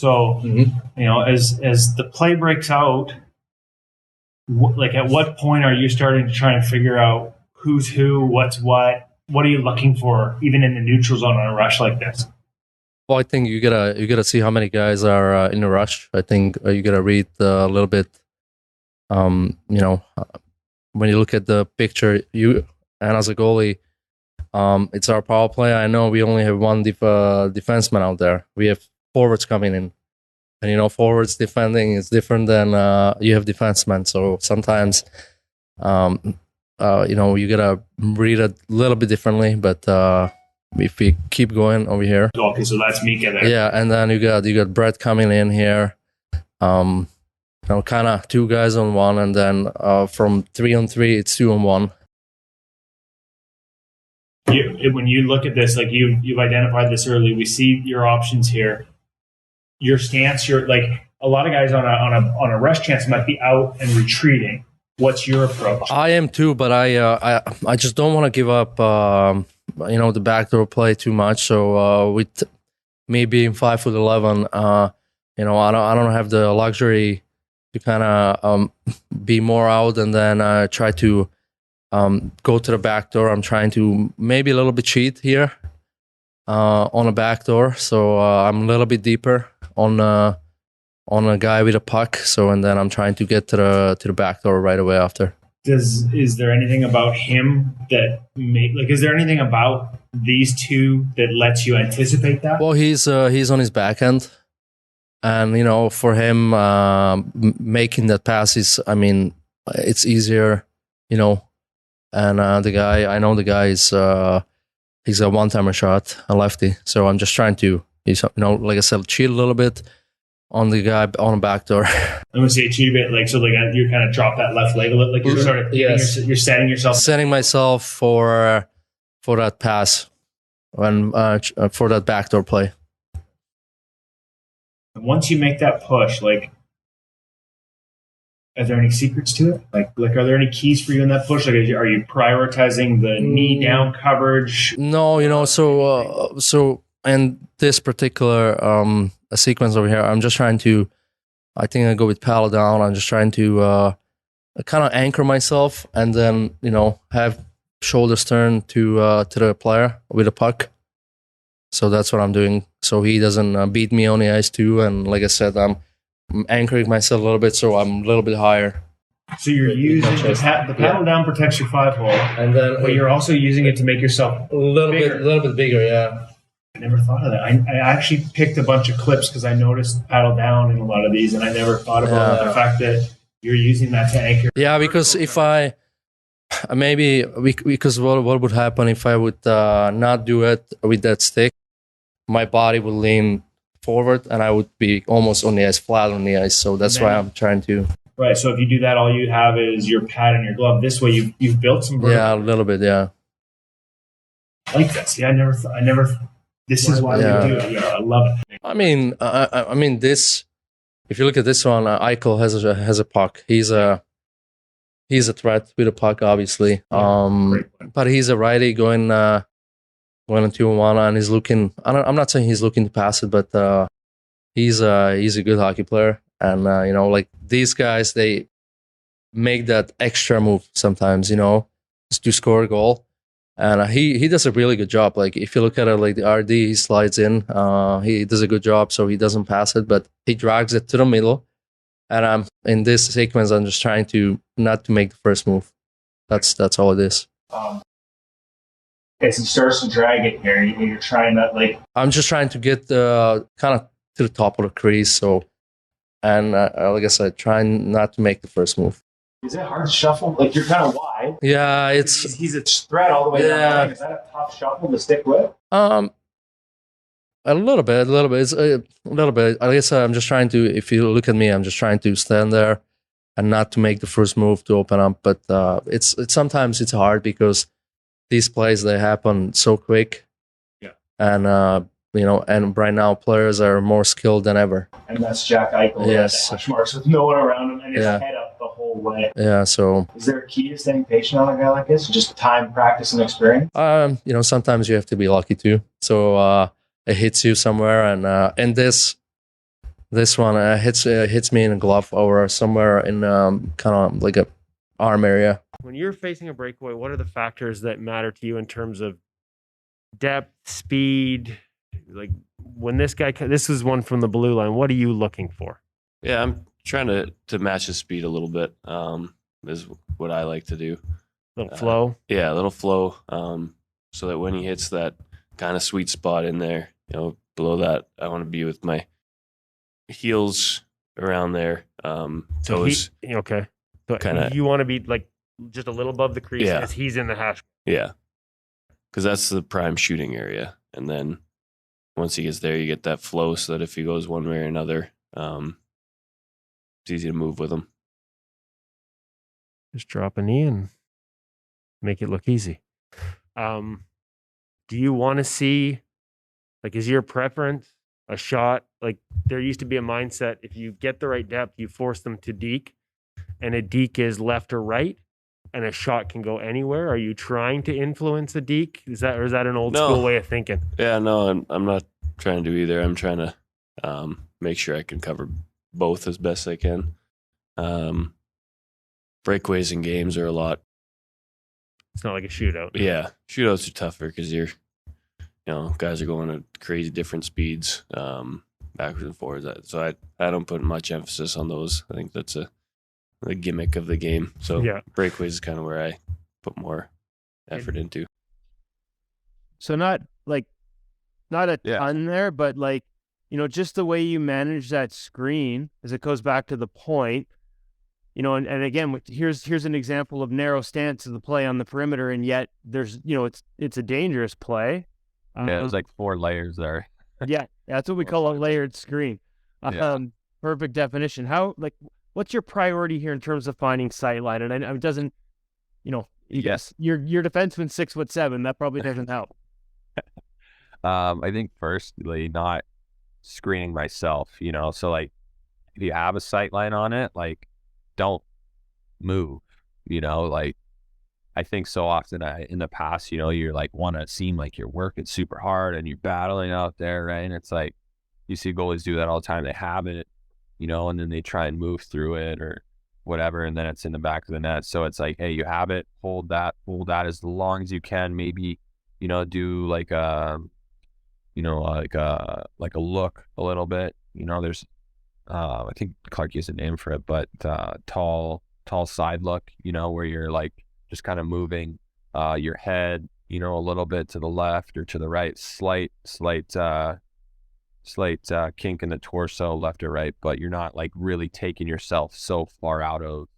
So, as the play breaks out, like at what point are you starting to try and figure out who's who, what's what? What are you looking for, even in the neutral zone on a rush like this? Well, I think you gotta see how many guys are in a rush. I think you gotta read a little bit. When you look at the picture, and as a goalie, it's our power play. I know we only have one defenseman out there. We have forwards coming in, and forwards defending is different than you have defensemen. So sometimes, you gotta read it a little bit differently. But if we keep going over here, okay, so that's Mika there. Yeah, and then you got Brett coming in here. Kind of 2 guys on 1, and then from 3 on 3, it's 2 on 1. When you look at this, like you've identified this early, we see your options here. Your stance, you're like a lot of guys on a rush chance might be out and retreating. What's your approach? I am too, but I just don't want to give up. The backdoor play too much. So with me being 5'11", I don't have the luxury to kind of be more out and then try to go to the back door. I'm trying to maybe a little bit cheat here on a back door. So I'm a little bit deeper on a guy with a puck. So, and then I'm trying to get to the back door right away after. Is there anything about him that is there anything about these two that lets you anticipate that? Well, he's on his back end. And, for him, making that pass is, it's easier, and I know the guy is, he's a one-timer shot, a lefty. So I'm just trying to, like I said, cheat a little bit on the guy on the back door. I'm going to say cheat a bit, you kind of drop that left leg a little, like you're sort of, you're setting yourself. Setting myself for that pass when for that backdoor play. Once you make that push, are there any secrets to it? Like are there any keys for you in that push? Are you prioritizing the knee down coverage? No, so in this particular a sequence over here, I'm just trying to, I think I go with paddle down. I'm just trying to kind of anchor myself and then, have shoulders turned to the player with a puck. So that's what I'm doing. So he doesn't beat me on the ice too. And like I said, I'm anchoring myself a little bit, so I'm a little bit higher. So you're using the paddle down protects your 5-hole, and then but you're also using it to make yourself a little bit bigger. Yeah. I never thought of that. I actually picked a bunch of clips because I noticed paddle down in a lot of these, and I never thought about the fact that you're using that to anchor. Yeah, because if I because what would happen if I would not do it with that stick, my body would lean forward and I would be almost on the ice, flat on the ice. So that's why I'm trying to. Right. So if you do that, all you have is your pad and your glove. This way, you've built some vertical. Yeah, a little bit. Yeah. I like that. See, I never. This is why we do it. Yeah, I love it. I mean, this. If you look at this one, Eichel has a puck. He's a threat with a puck, obviously. But he's a righty going 2-1, and he's looking. I'm not saying he's looking to pass it, but he's a good hockey player, and like these guys, they make that extra move sometimes, just to score a goal. And he does a really good job. Like if you look at it, like the RD, he slides in. He does a good job, so he doesn't pass it, but he drags it to the middle. And I'm in this sequence. I'm just trying to not to make the first move. That's all it is. Okay, so he starts to drag it here. You're trying to I'm just trying to get kind of to the top of the crease. So, and like I said, trying not to make the first move. Is it hard to shuffle? Like you're kind of wide. Yeah, he's a threat all the way down. Is that a tough shuffle to stick with? A little bit. It's a little bit. I guess I'm just trying to. If you look at me, I'm just trying to stand there and not to make the first move to open up. But it's sometimes it's hard because these plays they happen so quick. Yeah. And and right now players are more skilled than ever. And that's Jack Eichel. Yes. Hash marks with no one around him and his head up the whole way. Yeah. So. Is there a key to staying patient on a guy like this? Just time, practice, and experience. Sometimes you have to be lucky too. So it hits you somewhere, and in this This one hits me in a glove or somewhere in kind of like a arm area. When you're facing a breakaway, what are the factors that matter to you in terms of depth, speed? Like when this is one from the blue line, what are you looking for? Yeah, I'm trying to match his speed a little bit. Is what I like to do. Little flow. Yeah, a little flow. So that when he hits that kind of sweet spot in there, below that, I want to be with my heels around there. Toes. Okay. So Kinda, you want to be like just a little above the crease as he's in the hash. Yeah. Because that's the prime shooting area. And then once he gets there, you get that flow so that if he goes one way or another, it's easy to move with him. Just drop a knee and make it look easy. Do you want to see, like, is your preference a shot? Like, there used to be a mindset, if you get the right depth, you force them to deke, and a deke is left or right, and a shot can go anywhere. Are you trying to influence a deke? Is that an old school way of thinking? Yeah, no, I'm not trying to do either. I'm trying to make sure I can cover both as best I can. Breakaways in games are a lot. It's not like a shootout. Yeah, shootouts are tougher because guys are going at crazy different speeds, backwards and forwards. So I don't put much emphasis on those. I think that's the gimmick of the game. So breakaways is kind of where I put more effort into. So not a ton there, but just the way you manage that screen as it goes back to the point. And again, here's an example of narrow stance of the play on the perimeter, and yet there's, it's a dangerous play. There's like 4 layers there. Yeah, that's what we call a layered screen. Perfect definition. What's your priority here in terms of finding sight line? And it doesn't, yes, your defenseman 6'7", that probably doesn't help. I think firstly, not screening myself, so like if you have a sight line on it, like don't move, like I think so often in the past, you're like want to seem like you're working super hard and you're battling out there, right? And it's like you see goalies do that all the time. They have it, and then they try and move through it or whatever, and then it's in the back of the net. So it's like, hey, you have it, hold that as long as you can. Maybe, do like a look a little bit. There's I think Clark used a name for it, but tall side look, where you're like just kind of moving your head, a little bit to the left or to the right, slight kink in the torso, left or right, but you're not like really taking yourself so far out of,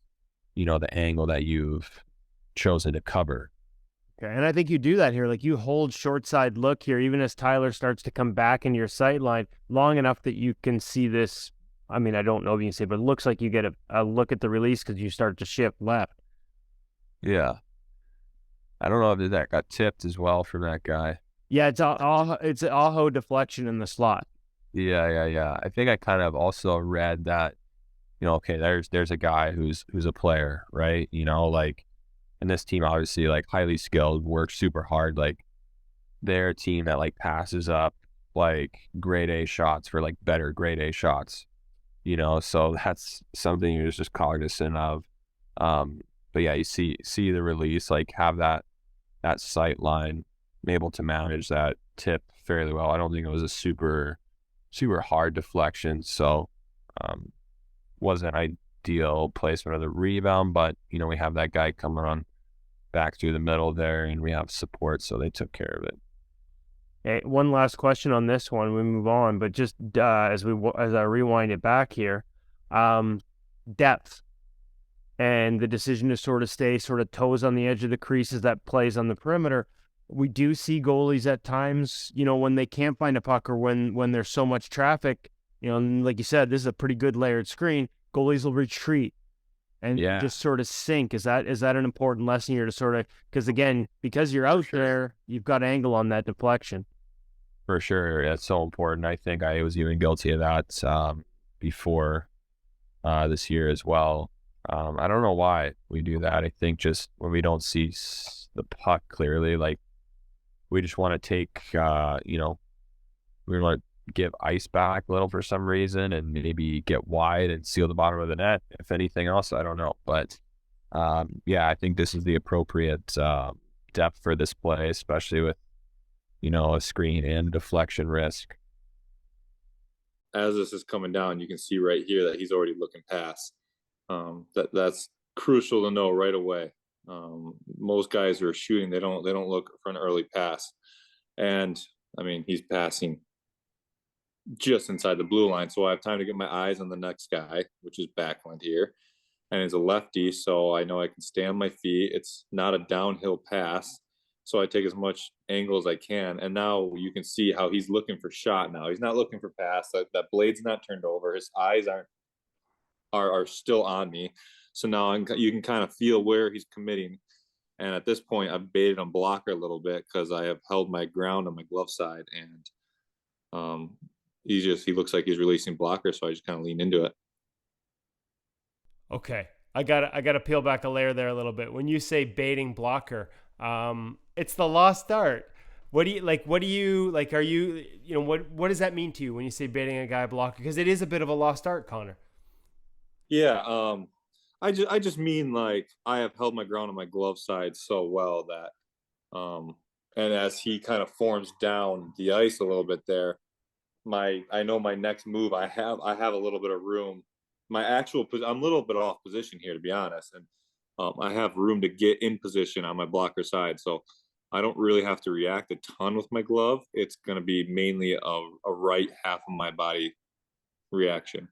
the angle that you've chosen to cover. Okay, and I think you do that here. Like you hold short side look here, even as Tyler starts to come back into your sight line long enough that you can see this. I mean, I don't know if you can see it, but it looks like you get a look at the release because you start to shift left. Yeah. I don't know if that got tipped as well from that guy. Yeah, it's an Aho deflection in the slot. Yeah. I think I kind of also read that, okay, there's a guy who's a player, right? Like, and this team obviously like highly skilled, works super hard. Like they're a team that like passes up like grade A shots for like better grade A shots, so that's something you're just cognizant of. But yeah, you see the release, like have that sight line, able to manage that tip fairly well. I don't think it was a super hard deflection, so wasn't ideal placement of the rebound, but we have that guy coming on back through the middle there, and we have support, so they took care of it. Hey, one last question on this one. We move on, but just as I rewind it back here, depth and the decision to sort of stay sort of toes on the edge of the creases that plays on the perimeter. We do see goalies at times, when they can't find a puck or when there's so much traffic, and like you said, this is a pretty good layered screen. Goalies will retreat and just sort of sink. Is that an important lesson here to sort of, because you're out there, you've got angle on that deflection. For sure. That's so important. I think I was even guilty of that before this year as well. I don't know why we do that. I think just when we don't see the puck clearly, like we just want to take, we want to give ice back a little for some reason and maybe get wide and seal the bottom of the net. If anything else, I don't know. But yeah, I think this is the appropriate depth for this play, especially with, a screen and deflection risk. As this is coming down, you can see right here that he's already looking past. That's crucial to know right away. Most guys who are shooting, they don't look for an early pass. And I mean, he's passing just inside the blue line. So I have time to get my eyes on the next guy, which is Backlund here. And he's a lefty, so I know I can stay on my feet. It's not a downhill pass. So I take as much angle as I can. And now you can see how he's looking for shot now. He's not looking for pass. That blade's not turned over. His eyes are still on me. So now you can kind of feel where he's committing. And at this point, I've baited him blocker a little bit because I have held my ground on my glove side. And he looks like he's releasing blocker. So I just kind of lean into it. Okay. I gotta peel back a layer there a little bit. When you say baiting blocker, it's the lost art. What do you are you, what does that mean to you when you say baiting a guy blocker? Because it is a bit of a lost art, Connor. Yeah. I just mean like I have held my ground on my glove side so well that, and as he kind of forms down the ice a little bit there, I know my next move, I have a little bit of room. I'm a little bit off position here, to be honest. And I have room to get in position on my blocker side. So I don't really have to react a ton with my glove. It's going to be mainly a right half of my body reaction.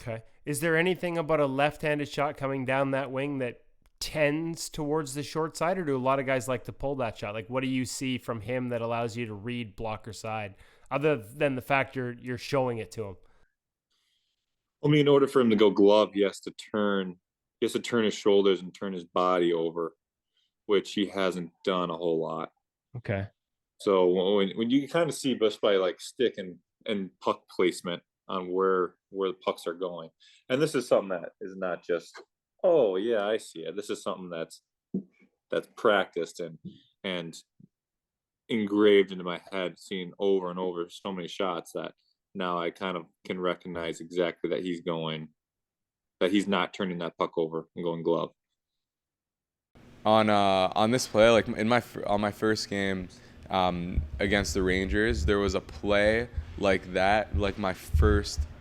Okay. Is there anything about a left-handed shot coming down that wing that tends towards the short side, or do a lot of guys like to pull that shot? Like, what do you see from him that allows you to read blocker side, other than the fact you're showing it to him? I mean, in order for him to go glove, he has to turn his shoulders and turn his body over, which he hasn't done a whole lot. Okay. So when you kind of see just by like stick and puck placement on where the pucks are going, and this is something that is not just, oh yeah, I see it. This is something that's practiced and engraved into my head, seeing over and over so many shots that now I kind of can recognize exactly that he's not turning that puck over and going glove. On this play, like on my first game against the Rangers, there was a play like that, it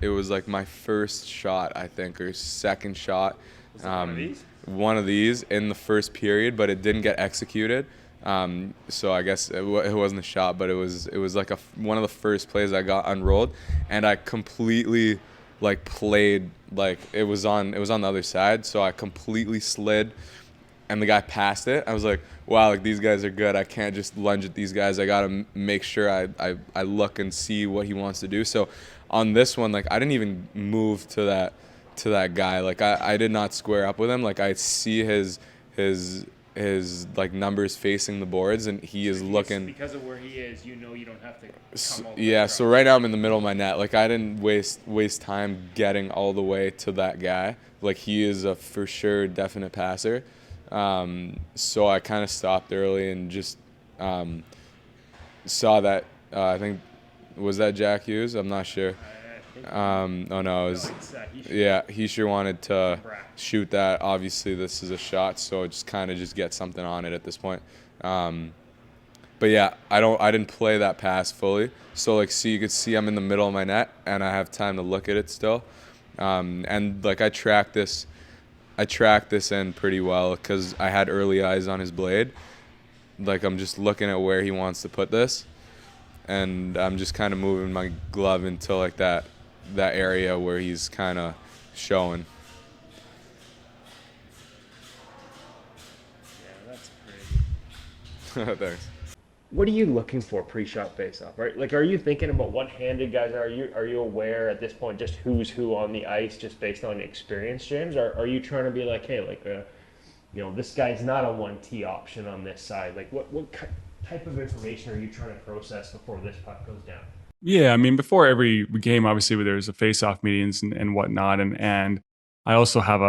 was like my first shot, I think, or second shot. Was it one of these? One of these in the first period, but it didn't get executed. So I guess it wasn't a shot, but it was like one of the first plays I got unrolled, and I completely played like it was on the other side. So I completely slid, and the guy passed it. I was like, wow, like these guys are good. I can't just lunge at these guys. I gotta make sure I look and see what he wants to do. So on this one, like I didn't even move to that guy. Like I did not square up with him. Like I see his like numbers facing the boards, and he is looking because of where he is. You don't have to come over. Yeah, so right now I'm in the middle of my net. Like I didn't waste time getting all the way to that guy. Like he is a for sure definite passer. So I kind of stopped early and just saw that. I think was that Jack Hughes. I'm not sure. Oh no, it was he sure wanted to shoot that. Obviously this is a shot, so just kind of just get something on it at this point. But yeah, I didn't play that pass fully, so you could see I'm in the middle of my net and I have time to look at it still. And like I tracked this in pretty well because I had early eyes on his blade. Like I'm just looking at where he wants to put this, and I'm just kind of moving my glove into like that area where he's kind of showing. Yeah, that's pretty. Thanks. What are you looking for pre-shot face-off, right? Like, are you thinking about what-handed guys are you aware at this point just who's who on the ice just based on experience, James? Or are you trying to be like, hey, this guy's not a 1T option on this side? Like, what type of information are you trying to process before this puck goes down? Yeah, I mean, before every game, obviously, there's a face-off meetings and whatnot, and I also have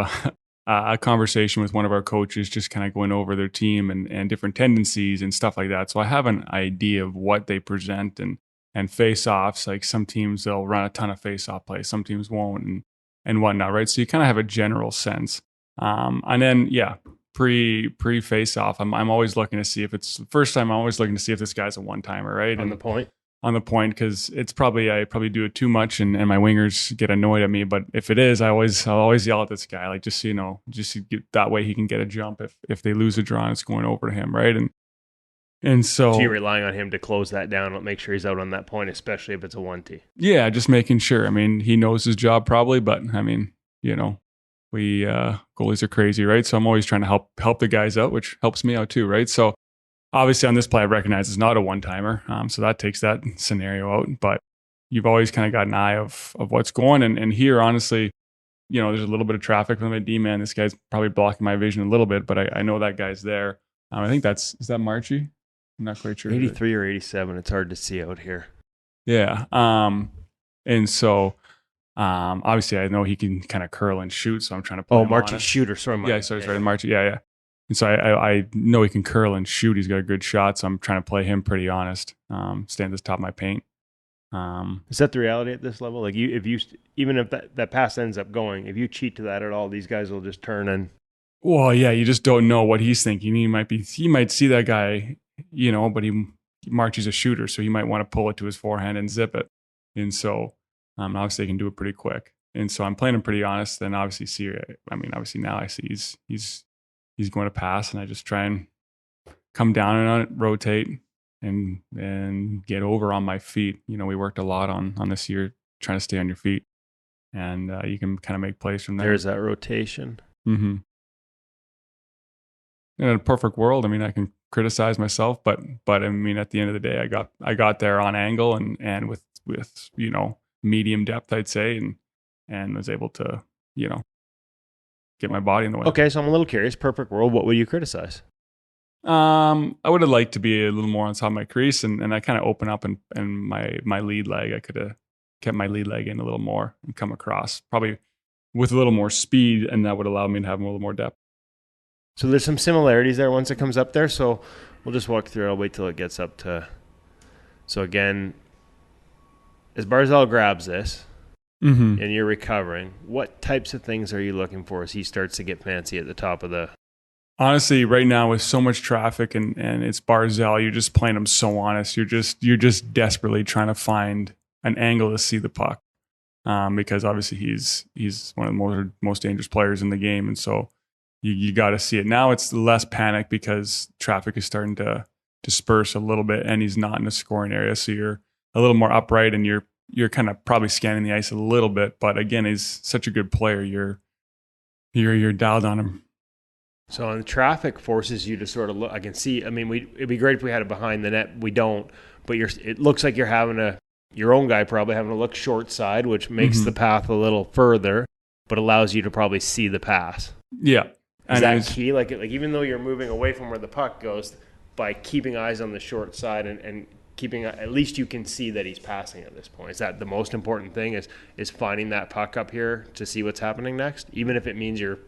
a conversation with one of our coaches, just kind of going over their team and different tendencies and stuff like that. So I have an idea of what they present and and face-offs. Like some teams, they'll run a ton of face-off plays. Some teams won't and whatnot, right? So you kind of have a general sense. And then, pre face-off, I'm always looking to see if it's the first time. I'm always looking to see if this guy's a one-timer, right? On the point? On the point, because I probably do it too much and my wingers get annoyed at me. But if it is, I'll always yell at this guy, like, just so you know, that way he can get a jump if they lose a draw and it's going over to him, right? And so you're relying on him to close that down and make sure he's out on that point, especially if it's a 1T. Yeah, just making sure. I mean, he knows his job probably, but I mean, we goalies are crazy, right? So I'm always trying to help the guys out, which helps me out too, right? So obviously on this play, I recognize it's not a one-timer, so that takes that scenario out. But you've always kind of got an eye of what's going. And here, honestly, there's a little bit of traffic from my D-man. This guy's probably blocking my vision a little bit, but I know that guy's there. I think is that Marchie? I'm not quite sure. 83 or 87. It's hard to see out here. Yeah. And so obviously I know he can kind of curl and shoot, so I'm trying to play him Marchie's honest. shooter. Sorry, sorry, Marchie. Yeah. And so I know he can curl and shoot. He's got a good shot, so I'm trying to play him pretty honest. Stay at the top of my paint. Is that the reality at this level? Like even if that pass ends up going, if you cheat to that at all, these guys will just turn and. Well, yeah, you just don't know what he's thinking. He might see that guy, but Marchie's a shooter, so he might want to pull it to his forehand and zip it. And so obviously he can do it pretty quick. And so I'm playing him pretty honest. Then obviously now I see he's going to pass, and I just try and come down on it, rotate, and get over on my feet. We worked a lot on this year trying to stay on your feet, and you can kind of make plays from there. There's that rotation. Mm-hmm. In a perfect world, I can criticize myself, but I mean, at the end of the day, I got there on angle and with medium depth, I'd say, and was able to get my body in the way. Okay, so I'm a little curious. Perfect world, what would you criticize? I would have liked to be a little more on top of my crease, and I kind of open up and my lead leg. I could have kept my lead leg in a little more and come across probably with a little more speed, and that would allow me to have a little more depth. So there's some similarities there once it comes up there. So we'll just walk through. I'll wait till it gets up to. So again, as Barzal grabs this, mm-hmm. and you're recovering, what types of things are you looking for as he starts to get fancy at the top of the? Honestly, right now with so much traffic and it's Barzal, you're just playing him so honest. You're just desperately trying to find an angle to see the puck, because obviously he's one of the most dangerous players in the game, and so you got to see it. Now it's less panic because traffic is starting to disperse a little bit, and he's not in the scoring area, so you're a little more upright, and you're kind of probably scanning the ice a little bit. But again, he's such a good player. You're dialed on him. So on the traffic forces you to sort of look. I can see. It'd be great if we had it behind the net. We don't. But it looks like you're having your own guy probably having to look short side, which makes mm-hmm. the path a little further, but allows you to probably see the pass. Yeah. Is that key? Like even though you're moving away from where the puck goes, by keeping eyes on the short side and keeping, at least you can see that he's passing at this point. Is that the most important thing? Is finding that puck up here to see what's happening next, even if it means you're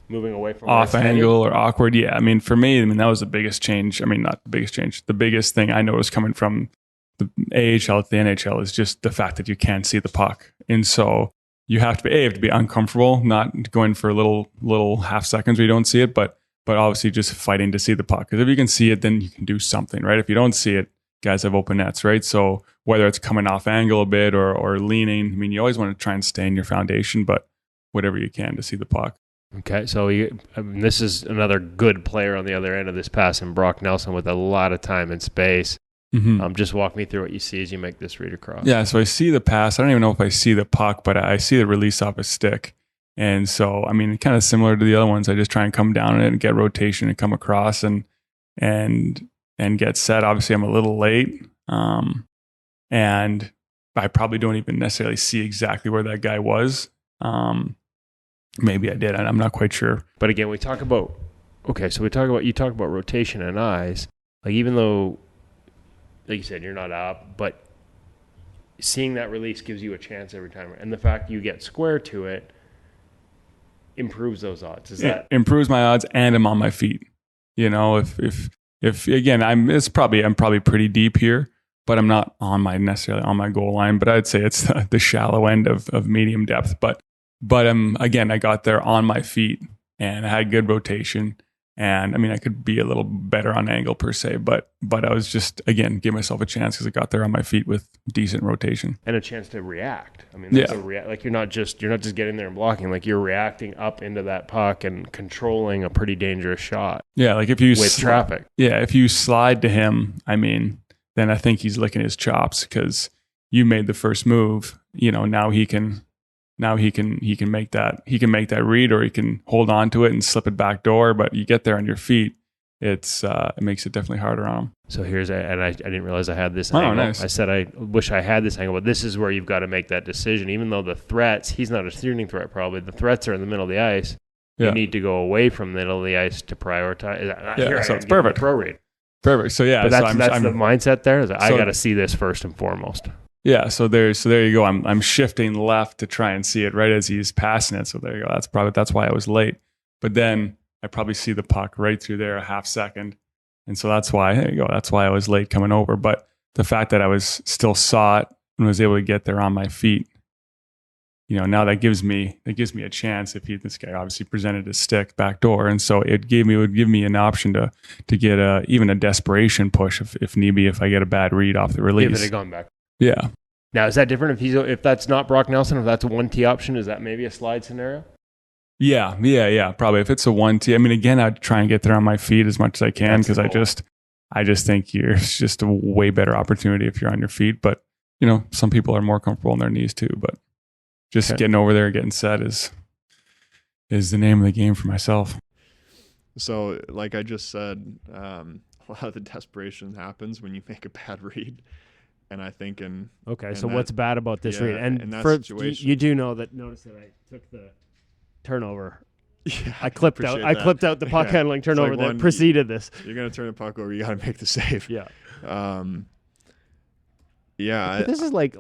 moving away from off angle or awkward? Yeah, for me, that was the biggest change. Not the biggest change. The biggest thing I noticed coming from the AHL to the NHL is just the fact that you can't see the puck, and so you have to be uncomfortable, not going for little half seconds where you don't see it, but obviously just fighting to see the puck. Because if you can see it, then you can do something, right? If you don't see it, guys have open nets, right? So whether it's coming off angle a bit or leaning, you always want to try and stay in your foundation, but whatever you can to see the puck. Okay, so this is another good player on the other end of this pass in Brock Nelson with a lot of time and space. Mm-hmm. Just walk me through what you see as you make this read across. Yeah, so I see the pass. I don't even know if I see the puck, but I see the release off his stick. And so, kind of similar to the other ones, I just try and come down on it and get rotation and come across and get set. Obviously, I'm a little late, and I probably don't even necessarily see exactly where that guy was. Maybe I did. I'm not quite sure. But again, you talk about rotation and eyes. Like even though, like you said, you're not up, but seeing that release gives you a chance every time. And the fact you get square to it improves those odds. That improves my odds, and I'm on my feet. If again, I'm probably pretty deep here. but I'm not necessarily on my goal line. But I'd say it's the shallow end of medium depth. But again, I got there on my feet and I had good rotation. And I mean, I could be a little better on angle per se, but I was just, again, give myself a chance because I got there on my feet with decent rotation and a chance to react. I mean, that's like you're not just getting there and blocking, like you're reacting up into that puck and controlling a pretty dangerous shot. Yeah, like if you with traffic. Yeah, if you slide to him, I mean, then I think he's licking his chops because you made the first move. You know, now he can make that read, or he can hold on to it and slip it back door. But you get there on your feet, it makes it definitely harder on him. So I didn't realize I had this angle. Nice. I said I wish I had this angle, but this is where you've got to make that decision. Even though the threats, he's not a shooting threat probably. The threats are in the middle of the ice. Yeah. You need to go away from the middle of the ice to prioritize. Yeah, so it's perfect. Pro read. Perfect. So yeah, but that's the mindset there. I got to see this first and foremost. Yeah, so there you go. I'm shifting left to try and see it right as he's passing it. So there you go. That's why I was late. But then I probably see the puck right through there a half second, and so that's why I was late coming over. But the fact that I was still saw it and was able to get there on my feet, you know, now that gives me a chance. If this guy obviously presented his stick back door, and so it would give me an option to get even a desperation push if need be, if I get a bad read off the release. If it had gone back. Yeah. Now, is that different if that's not Brock Nelson, if that's a 1T option? Is that maybe a slide scenario? Yeah. Probably if it's a 1T. I mean, again, I'd try and get there on my feet as much as I can because I just think it's just a way better opportunity if you're on your feet. But you know, some people are more comfortable on their knees too. But just getting over there and getting set is the name of the game for myself. So, like I just said, a lot of the desperation happens when you make a bad read. And I think so what's bad about this read? And in that for situation, you do know that. Notice that I took the turnover. Yeah, I clipped out the puck handling turnover that preceded this. You're gonna turn the puck over. You got to make the save. Yeah. But this is like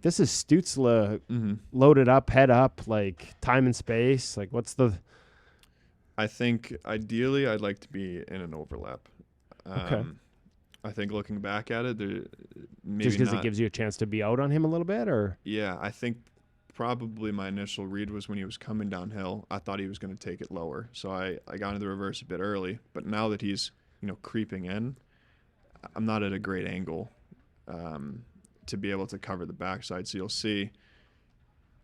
this is Stützle loaded up, head up, like time and space. Like what's the? I think ideally I'd like to be in an overlap. Okay. I think looking back at it, maybe just because it gives you a chance to be out on him a little bit, or yeah, I think probably my initial read was when he was coming downhill, I thought he was going to take it lower, so I got into the reverse a bit early. But now that he's creeping in, I'm not at a great angle to be able to cover the backside. So you'll see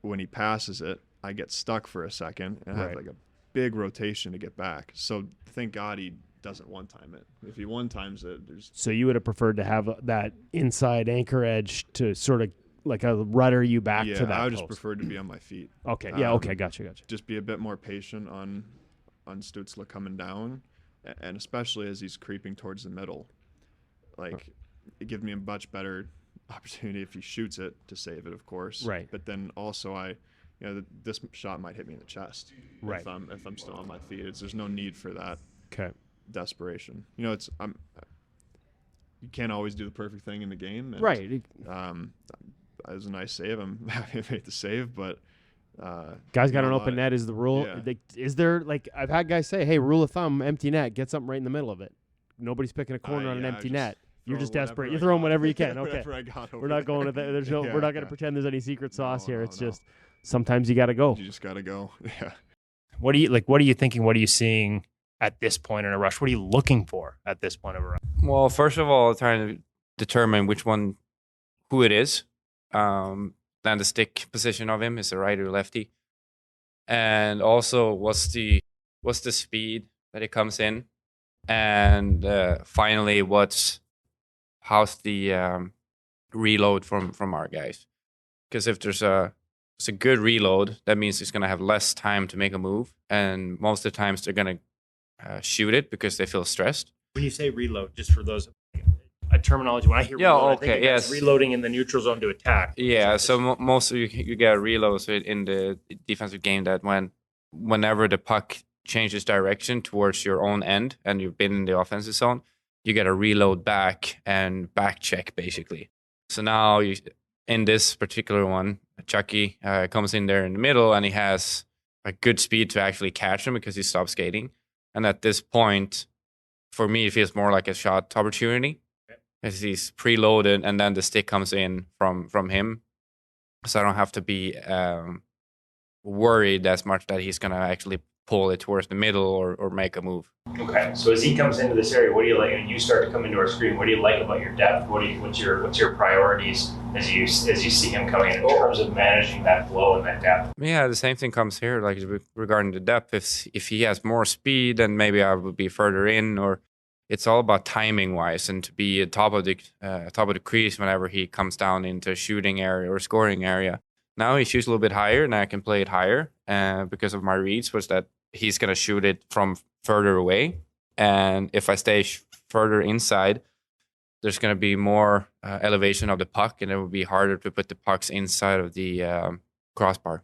when he passes it, I get stuck for a second and I have like a big rotation to get back. So thank God he doesn't one-time it. If he one-times it, So you would have preferred to have that inside anchor edge to sort of like a rudder you back to that I would post. just prefer to be on my feet. Okay, yeah, okay, gotcha. Just be a bit more patient on Stützle coming down, and especially as he's creeping towards the middle. Like, it gives me a much better opportunity if he shoots it to save it, of course. Right. But then also this shot might hit me in the chest. Right. If I'm still on my feet, there's no need for that. Okay. Desperation. You can't always do the perfect thing in the game. And, right. It was a nice save. I'm happy to make the save, but guys got an open net is the rule. Yeah. Is there, like, I've had guys say, hey, rule of thumb, empty net, get something right in the middle of it. Nobody's picking a corner on an empty net. You're just desperate. You're throwing whatever you can. Okay. We're not going to that. We're not going to pretend there's any secret sauce here. It's just sometimes you got to go. You just got to go. Yeah. What are you thinking? What are you seeing at this point in a rush? What are you looking for at this point of a rush? Well, first of all, trying to determine who it is. Then the stick position of him is a righty or lefty, and also what's the speed that it comes in, and finally how's the reload from our guys? Because if it's a good reload, that means he's going to have less time to make a move, and most of the times they're going to shoot it because they feel stressed. When you say reload, just for those a terminology, when I hear reload, I think it's reloading in the neutral zone to attack. Yeah, so most of you get a reload in the defensive game that whenever the puck changes direction towards your own end and you've been in the offensive zone, you get a reload back and back check basically. So now in this particular one, Chucky comes in there in the middle and he has a good speed to actually catch him because he stopped skating. And at this point, for me, it feels more like a shot opportunity. as he's preloaded, and then the stick comes in from him, so I don't have to be worried as much that he's gonna actually pull it towards the middle or make a move. Okay, so as he comes into this area, what do you like? And you start to come into our screen. What do you like about your depth? What's your priorities as you see him coming in terms of managing that flow and that depth? Yeah, the same thing comes here, like regarding the depth. If he has more speed, then maybe I would be further in, or it's all about timing wise and to be at top of the crease whenever he comes down into a shooting area or scoring area. Now he shoots a little bit higher, and I can play it higher because of my reads was that he's gonna shoot it from further away, and if I stay further inside, there's gonna be more elevation of the puck, and it will be harder to put the pucks inside of the crossbar.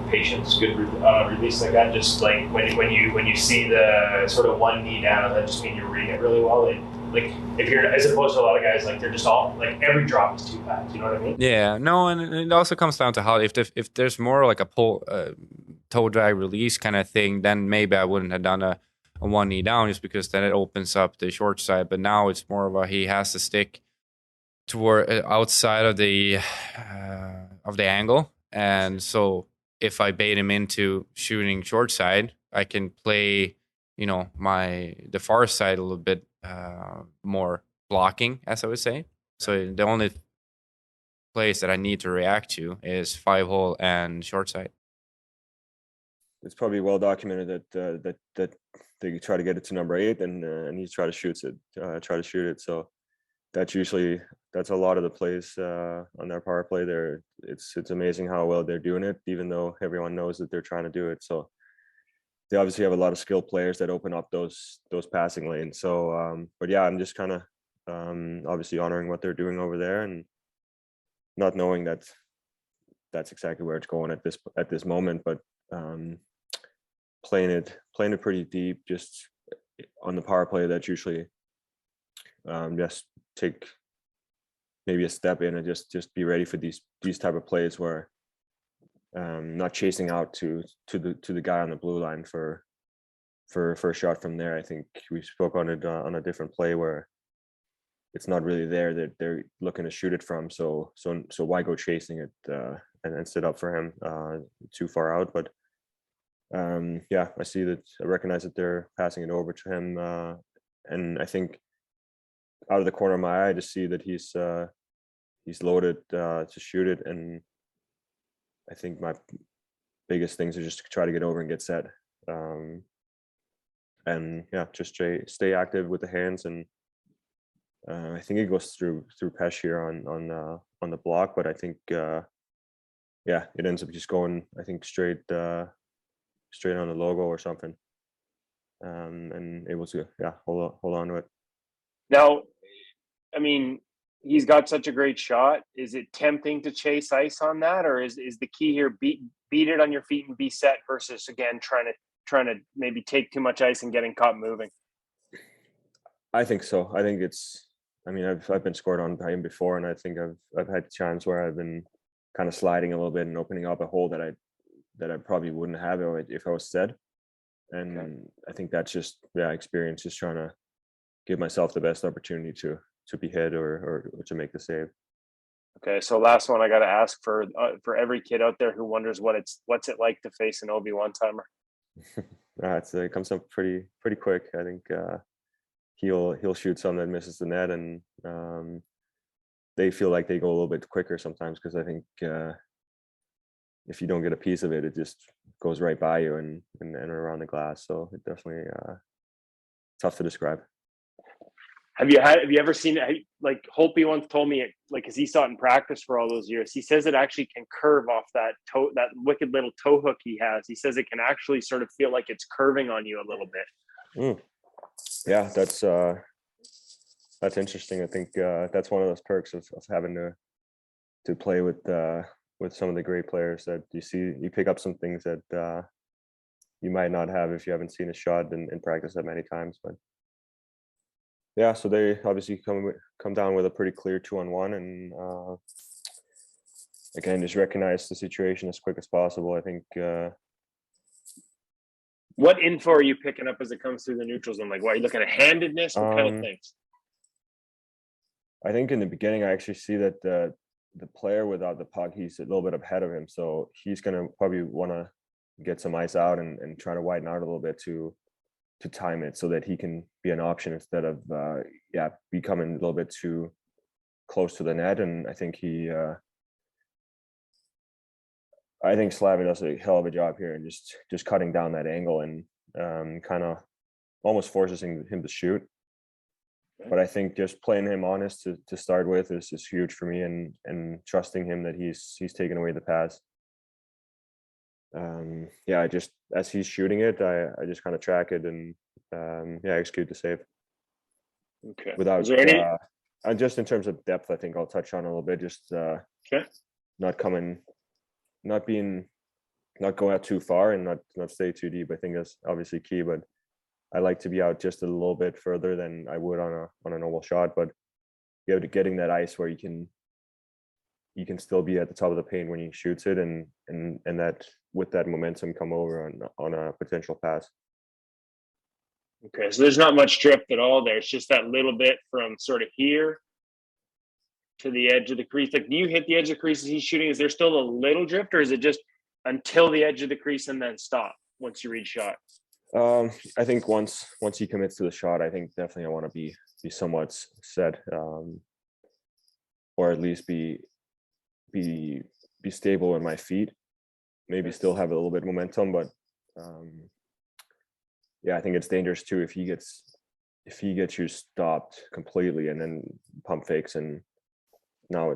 Patience, good release like that. Just like when you see the sort of one knee down, that just means you're reading it really well. Like if you're, as opposed to a lot of guys, like they're just all like every drop is too fast. You know what I mean? Yeah, no, and it also comes down to how if there's more like a pull toe drag release kind of thing, then maybe I wouldn't have done a one knee down, just because then it opens up the short side. But now it's more of a he has to stick toward outside of the angle, and so if I bait him into shooting short side, I can play the far side a little bit more blocking, as I would say. So the only place that I need to react to is 5-hole and short side. It's probably well documented that they try to get it to number 8 and he try to shoot it. So that's a lot of the plays on their power play there. It's amazing how well they're doing it, even though everyone knows that they're trying to do it. So they obviously have a lot of skilled players that open up those passing lanes. So, but yeah, I'm just kind of obviously honoring what they're doing over there and not knowing that that's exactly where it's going at this moment, but playing it pretty deep, just on the power play. That's usually just take maybe a step in and just be ready for these type of plays where not chasing out to the guy on the blue line for a shot from there. I think we spoke on it on a different play where it's not really there that they're looking to shoot it from. So why go chasing it and sit up for him too far out? But yeah, I recognize that they're passing it over to him, and I think out of the corner of my eye, I just see that he's loaded to shoot it, and I think my biggest things are just to try to get over and get set, and yeah, just stay active with the hands, and I think it goes through Pesh here on the block, but I think yeah, it ends up just going, I think, straight on the logo or something, and able to hold on to it. Now, I mean, he's got such a great shot. Is it tempting to chase ice on that, or is the key here beat it on your feet and be set versus again trying to maybe take too much ice and getting caught moving? I think so. I think it's. I mean, I've been scored on by him before, and I think I've had times where I've been kind of sliding a little bit and opening up a hole that I probably wouldn't have if I was set. And okay. I think that's just experience, just trying to give myself the best opportunity to be hit or to make the save. Okay, so last one I got to ask for every kid out there who wonders what's it like to face an OB one-timer. It comes up pretty quick. I think he'll shoot some that misses the net, and they feel like they go a little bit quicker sometimes because I think if you don't get a piece of it, it just goes right by you and around the glass. So it definitely tough to describe. Have you ever seen it? Like Holtby once told me, because he saw it in practice for all those years. He says it actually can curve off that wicked little toe hook he has. He says it can actually sort of feel like it's curving on you a little bit. Yeah, that's interesting. I think that's one of those perks of having to play with some of the great players that you pick up some things that you might not have if you haven't seen a shot in practice that many times, but. Yeah, so they obviously come down with a pretty clear 2-on-1, and again, just recognize the situation as quick as possible. I think. What info are you picking up as it comes through the neutral zone? Like, what are you looking at? Handedness? What kind of things? I think in the beginning, I actually see that the player without the puck, he's a little bit ahead of him. So he's going to probably want to get some ice out and try to widen out a little bit to time it so that he can be an option instead of, becoming a little bit too close to the net. And I think I think Slavin does a hell of a job here and just cutting down that angle and kind of almost forces him to shoot. But I think just playing him honest to start with is huge for me, and trusting him that he's taking away the pass. I just, as he's shooting it, I just kind of track it and execute the save. Okay. Without Is there any? just in terms of depth, I think I'll touch on a little bit. Just not going out too far and not stay too deep. I think that's obviously key, but I like to be out just a little bit further than I would on a normal shot. But getting that ice where you can still be at the top of the paint when he shoots it, and that with that momentum come over on a potential pass. Okay, so there's not much drift at all there. It's just that little bit from sort of here to the edge of the crease. Like, do you hit the edge of the crease as he's shooting? Is there still a little drift, or is it just until the edge of the crease and then stop once you read shot? I think once he commits to the shot, I think definitely I want to be somewhat set, or at least be stable in my feet. Maybe still have a little bit of momentum, but I think it's dangerous too if he gets you stopped completely and then pump fakes, and now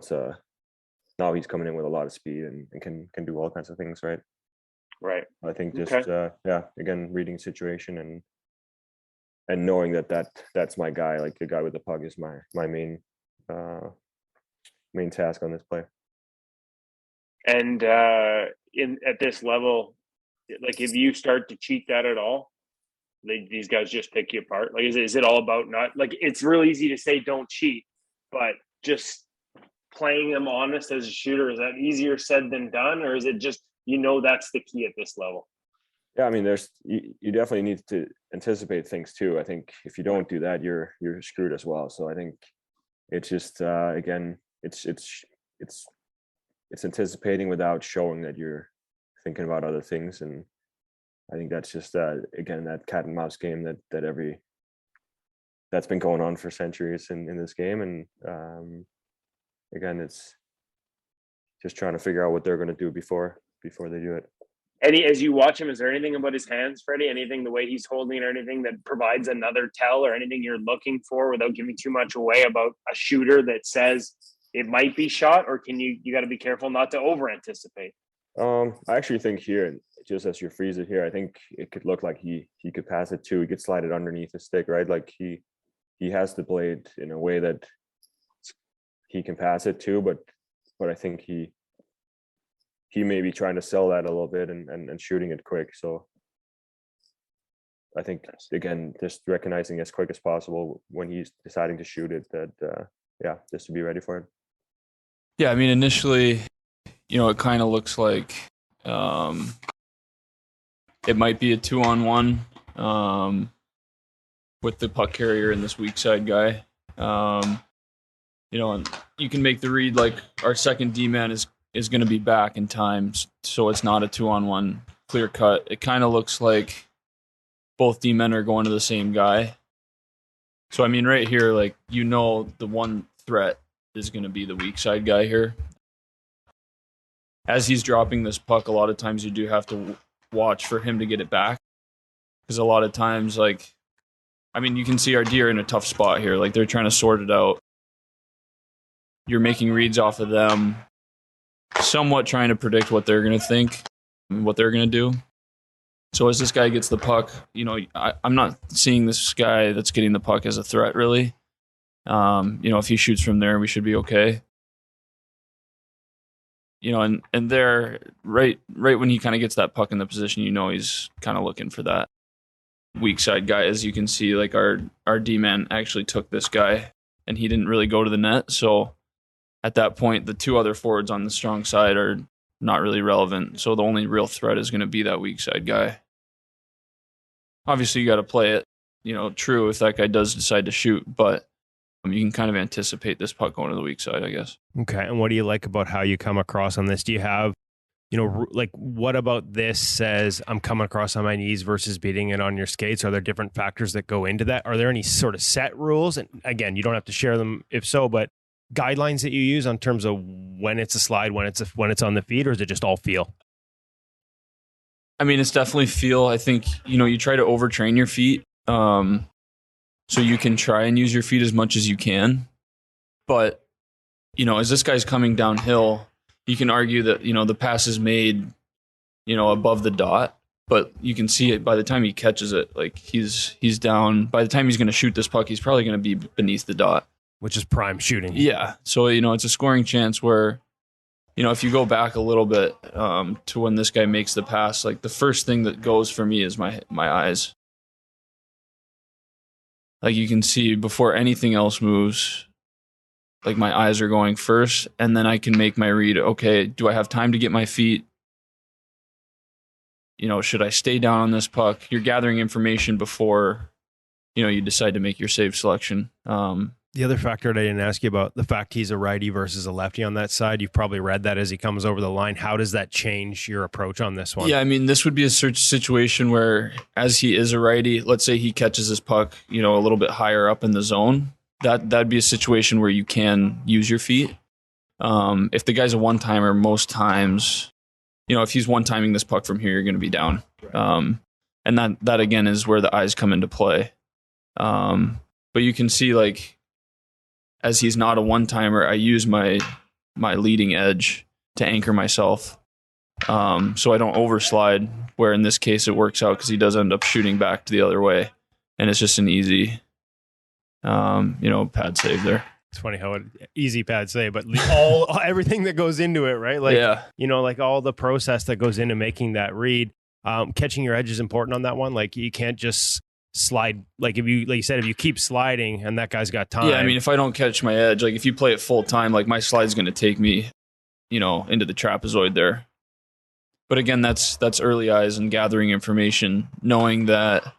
he's coming in with a lot of speed and can do all kinds of things, right? Right. I think just again, reading situation and knowing that's my guy. Like, the guy with the puck is my main task on this play. And at this level, like, if you start to cheat that at all, these guys just pick you apart. Like, is it all about not, like, it's real easy to say don't cheat, but just playing them honest as a shooter, is that easier said than done, or is it just, that's the key at this level? Yeah, I mean, you definitely need to anticipate things too. I think if you don't do that, you're screwed as well. So I think it's just again, it's anticipating without showing that you're thinking about other things, and I think that's just again, that cat and mouse game that's been going on for centuries in this game, and again, it's just trying to figure out what they're going to do before they do it. As you watch him, is there anything about his hands, Freddie? Anything, the way he's holding it, or anything that provides another tell, or anything you're looking for without giving too much away about a shooter that says it might be shot, or can you got to be careful not to over anticipate? I actually think here, just as you freeze it here, I think it could look like he could pass it too. He could slide it underneath his stick, right? Like, he has the blade in a way that he can pass it too, but I think he may be trying to sell that a little bit and shooting it quick. So I think, again, just recognizing as quick as possible when he's deciding to shoot it, that just to be ready for it. Yeah, I mean, initially, it kind of looks like it might be a 2-on-1 with the puck carrier and this weak side guy. And you can make the read like our second D-man is going to be back in time, so it's not a 2-on-1 clear cut. It kind of looks like both D-men are going to the same guy. So, I mean, right here, like, the one threat is going to be the weak side guy here. As he's dropping this puck, a lot of times you do have to watch for him to get it back, because a lot of times, like, I mean, you can see our D are in a tough spot here. Like, they're trying to sort it out. You're making reads off of them, somewhat trying to predict what they're going to think and what they're going to do. So as this guy gets the puck, I'm not seeing this guy that's getting the puck as a threat, really. If he shoots from there, we should be okay. And there, right when he kind of gets that puck in the position, he's kind of looking for that weak side guy. As you can see, like, our D-man actually took this guy, and he didn't really go to the net. So at that point, the two other forwards on the strong side are not really relevant. So the only real threat is going to be that weak side guy. Obviously, you got to play it, true if that guy does decide to shoot. But you can kind of anticipate this puck going to the weak side, I guess. Okay. And what do you like about how you come across on this? Do you have, like what about this says I'm coming across on my knees versus beating it on your skates? Are there different factors that go into that? Are there any sort of set rules? And again, you don't have to share them if so, but guidelines that you use on terms of when it's a slide, when it's on the feet, or is it just all feel? I mean, it's definitely feel. I think, you try to overtrain your feet. So you can try and use your feet as much as you can. But, as this guy's coming downhill, you can argue that, the pass is made, above the dot, but you can see it by the time he catches it, like he's down. By the time he's going to shoot this puck, he's probably going to be beneath the dot. Which is prime shooting. Yeah. So, it's a scoring chance where, if you go back a little bit to when this guy makes the pass, like the first thing that goes for me is my eyes. Like you can see before anything else moves, like my eyes are going first, and then I can make my read. Okay, do I have time to get my feet? Should I stay down on this puck? You're gathering information before, you decide to make your save selection. The other factor that I didn't ask you about, the fact he's a righty versus a lefty on that side, you've probably read that as he comes over the line. How does that change your approach on this one? Yeah, I mean, this would be a situation where, as he is a righty, let's say he catches his puck, a little bit higher up in the zone. That'd be a situation where you can use your feet. If the guy's a one-timer, most times, if he's one-timing this puck from here, you're going to be down. And that again is where the eyes come into play. But you can see, like, as he's not a one-timer, I use my leading edge to anchor myself, so I don't overslide, where in this case it works out because he does end up shooting back to the other way, and it's just an easy, pad save there. It's funny how easy pad save, but everything that goes into it, right? Like, yeah. Like all the process that goes into making that read. Catching your edge is important on that one. Like you can't just slide, like you said, if you keep sliding and that guy's got time. Yeah, I mean, if I don't catch my edge, like if you play it full time, like my slide's going to take me, into the trapezoid there. But again, that's early eyes and gathering information, knowing that,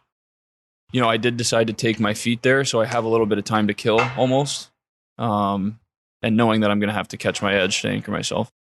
I did decide to take my feet there, so I have a little bit of time to kill almost, and knowing that I'm going to have to catch my edge to anchor myself.